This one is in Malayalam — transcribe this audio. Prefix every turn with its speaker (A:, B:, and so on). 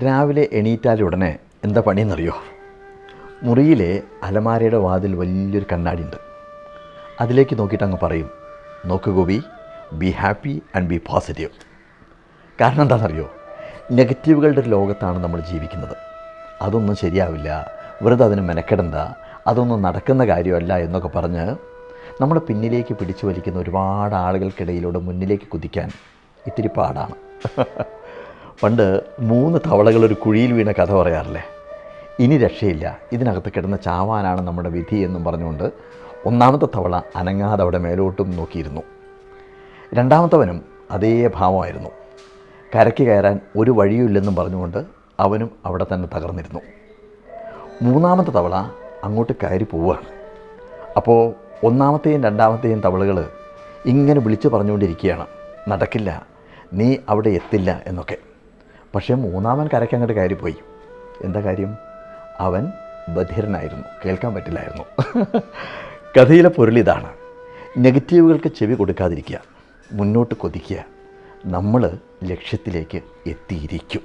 A: രാവിലെ എണീറ്റാലുടനെ എന്താ പണിയെന്നറിയോ? മുറിയിലെ അലമാരയുടെ വാതിൽ വലിയൊരു കണ്ണാടിയുണ്ട്. അതിലേക്ക് നോക്കിയിട്ട് അങ്ങ് പറയും, നോക്ക് Gopi, be happy and B positive. കാരണം എന്താണെന്നറിയോ? നെഗറ്റീവുകളുടെ ഒരു ലോകത്താണ് നമ്മൾ ജീവിക്കുന്നത്. അതൊന്നും ശരിയാവില്ല, വെറുതെ അതിന് മെനക്കെടണ്ട, അതൊന്നും നടക്കുന്ന കാര്യമല്ല എന്നൊക്കെ പറഞ്ഞ് നമ്മുടെ പിന്നിലേക്ക് പിടിച്ചു വലിക്കുന്ന ഒരുപാട് ആളുകൾക്കിടയിലൂടെ മുന്നിലേക്ക് കുതിക്കാൻ ഇത്തിരി പാടാണ്. പണ്ട് 3 തവളകൾ ഒരു കുഴിയിൽ വീണ കഥ പറയാറില്ലേ? ഇനി രക്ഷയില്ല, ഇതിനകത്ത് കിടന്ന് ചാവാനാണ് നമ്മുടെ വിധി എന്നും പറഞ്ഞുകൊണ്ട് 1ാമത്തെ തവള അനങ്ങാതെ അവിടെ മേലോട്ടും നോക്കിയിരുന്നു. 2ാമത്തവനും അതേ ഭാവമായിരുന്നു. കരയ്ക്ക് കയറാൻ ഒരു വഴിയുമില്ലെന്നും പറഞ്ഞുകൊണ്ട് അവനും അവിടെ തന്നെ തകർന്നിരുന്നു. 3ാമത്തെ തവള അങ്ങോട്ട് കയറി പോവുകയാണ്. അപ്പോൾ 1ാമത്തെയും 2ാമത്തെയും തവളകൾ ഇങ്ങനെ വിളിച്ചു പറഞ്ഞുകൊണ്ടിരിക്കുകയാണ്, നടക്കില്ല, നീ അവിടെ എത്തില്ല എന്നൊക്കെ. പക്ഷേ 3ാമൻ കരയ്ക്ക് അങ്ങോട്ട് കയറിപ്പോയി. എന്താ കാര്യം? അവൻ ബധിരനായിരുന്നു, കേൾക്കാൻ പറ്റില്ലായിരുന്നു. കഥയിലെ പൊരുളിതാണ്, നെഗറ്റീവുകൾക്ക് ചെവി കൊടുക്കാതിരിക്കുക, മുന്നോട്ട് കൊതിക്കുക, നമ്മൾ ലക്ഷ്യത്തിലേക്ക് എത്തിയിരിക്കും.